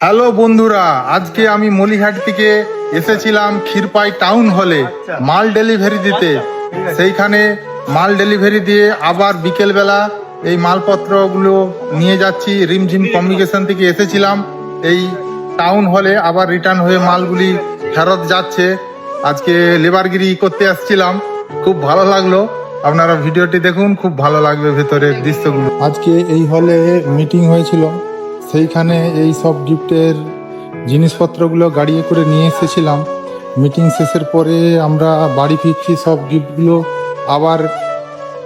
Hello বন্ধুরা, আজকে আমি মলিহাট থেকে এসেছিলাম ক্ষীরপাই টাউন হলে মাল ডেলিভারি দিতে। সেইখানে মাল ডেলিভারি দিয়ে আবার বিকেলবেলা এই মালপত্রগুলো নিয়ে যাচ্ছি। রিমঝিম কমিউনিকেশন থেকে এসেছিলাম এই টাউন হলে, আবার রিটার্ন হয়ে মালগুলি ফেরত যাচ্ছে। আজকে লেবারগিরি করতে আসছিলাম, খুব ভালো লাগলো। আপনারা ভিডিওটি দেখুন, খুব ভালো লাগবে ভেতরের দৃশ্যগুলো। আজকে এই হলে মিটিং হয়েছিল, সেইখানে এই সব গিফটের জিনিসপত্রগুলো গাড়িয়ে করে নিয়ে এসেছিলাম। মিটিং শেষের পরে আমরা বাড়ি ফিরছি, সব গিফটগুলো আবার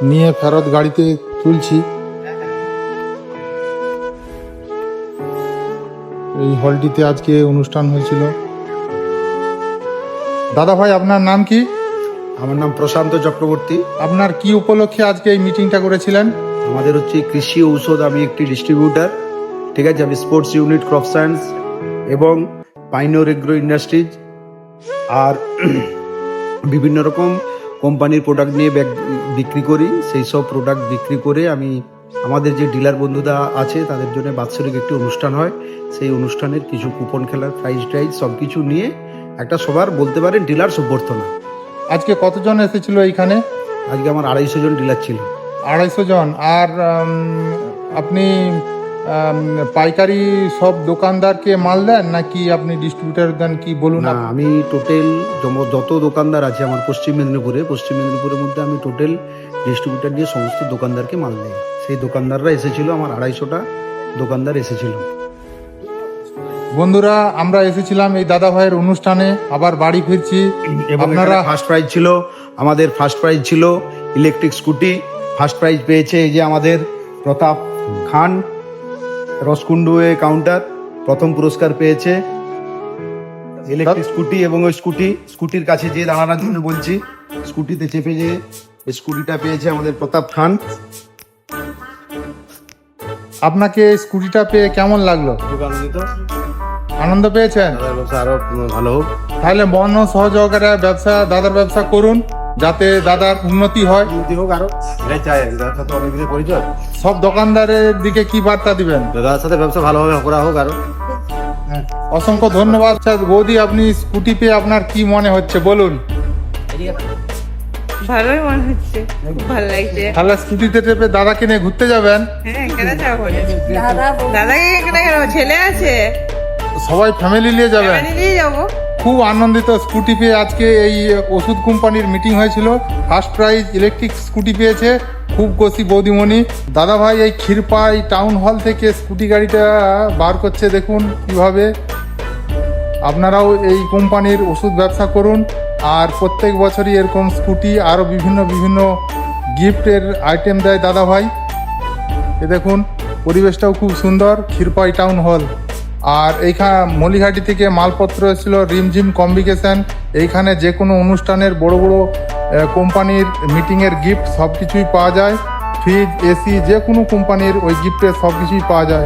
নিয়ে ফেরত গাড়িতে তুলছি। এই হলটিতে আজকে অনুষ্ঠান হয়েছিল। দাদা ভাই, আপনার নাম কি? আমার নাম প্রশান্ত চক্রবর্তী। আপনার কি উপলক্ষে আজকে এই মিটিংটা করেছিলেন? আমাদের হচ্ছে কৃষি ঔষধ, আমি একটি ডিস্ট্রিবিউটার, ঠিক আছে। আমি স্পোর্টস ইউনিট, ক্রপ সায়েন্স এবং পাইনোর এগ্রো ইন্ডাস্ট্রিজ আর বিভিন্ন রকম কোম্পানির প্রোডাক্ট নিয়ে বিক্রি করি। সেই সব প্রোডাক্ট বিক্রি করে আমি আমাদের যে ডিলার বন্ধুরা আছে তাদের জন্য বাৎসরিক একটি অনুষ্ঠান হয়। সেই অনুষ্ঠানের কিছু কুপন খেলার প্রাইজ টাইজ সব কিছু নিয়ে একটা সবার বলতে পারেন ডিলার অভ্যর্থনা। আজকে কতজন এসেছিল এইখানে? আজকে আমার 250 জন ডিলার ছিল। 250 জন। আর আপনি পাইকারি সব দোকানদারকে মাল দেন নাকি আপনি ডিস্ট্রিবিউটার দেন, কি বলুন? না, আমি টোটাল যত দোকানদার আছে আমার পশ্চিম মেদিনীপুরের মধ্যে আমি টোটাল ডিস্ট্রিবিউটার দিয়ে সমস্ত দোকানদারকে মাল দেই। সেই দোকানদাররা এসেছিল, আমার 250টা দোকানদার এসেছিল। বন্ধুরা, আমরা এসেছিলাম এই দাদা ভাইয়ের অনুষ্ঠানে, আবার বাড়ি ফিরছি। আপনারা ফার্স্ট প্রাইজ ছিল, আমাদের ফার্স্ট প্রাইজ ছিল ইলেকট্রিক স্কুটি। ফার্স্ট প্রাইজ পেয়েছে এই যে আমাদের প্রতাপ খান, রসকুন্ডুয়ে কাউন্টার প্রথম পুরস্কার পেয়েছে ইলেকট্রিক স্কুটি। এবং ওই স্কুটির কাছে যে দাঁড়ানোর জন্য বলছি, স্কুটিতে চেপে যে স্কুটিটা পেয়েছে আমাদের প্রতাপ খান। আপনাকে স্কুটিটা পেয়ে কেমন লাগলো? আনন্দ পেয়েছেন? আরো ভালো হোক। তাহলে মন সহযোগিতা দাদার ব্যবসা করুন, যাতে দাদার উন্নতি হয়। সব দোকানদারের দিকে কি বার্তা দিবেন? দাদার সাথে ব্যবসা ভালোভাবে করা হোক আরো। অসংখ্য ধন্যবাদ। বৌদি, আপনি স্কুটি পেয়ে আপনার কি মনে হচ্ছে বলুন? ভালোই মনে হচ্ছে, ভালো লাগছে। তাহলে স্কুটিতে চেপে দাদাকে নিয়ে ঘুরতে যাবেন? হ্যাঁ, কেন যাবো? দাদাকে কেন, ছেলে আছে, সবাই ফ্যামিলি নিয়ে যাবেন? নিয়ে যাবো। খুব আনন্দিত স্কুটি পেয়ে। আজকে এই ওষুধ কোম্পানির মিটিং হয়েছিল, ফার্স্ট প্রাইজ ইলেকট্রিক স্কুটি পেয়েছে, খুব খুশি বৌদিমণি। দাদা ভাই এই ক্ষীরপাই টাউন হল থেকে স্কুটি গাড়িটা বার করছে, দেখুন কিভাবে। আপনারাও এই কোম্পানির ওষুধ ব্যবসা করুন, আর প্রত্যেক বছরই এরকম স্কুটি আরও বিভিন্ন গিফটের আইটেম দেয় দাদা ভাই। এ দেখুন, পরিবেশটাও খুব সুন্দর, ক্ষীরপাই টাউন হল। আর এইখানে মলিহাটি থেকে মালপত্র এসেছিল রিমঝিম কমিউনিকেশন। এইখানে যে কোনো অনুষ্ঠানের বড় কোম্পানির মিটিংয়ের গিফট সব কিছুই পাওয়া যায়। ফ্রিজ, এসি, যে কোনো কোম্পানির ওই গিফটের সব কিছুই পাওয়া যায়।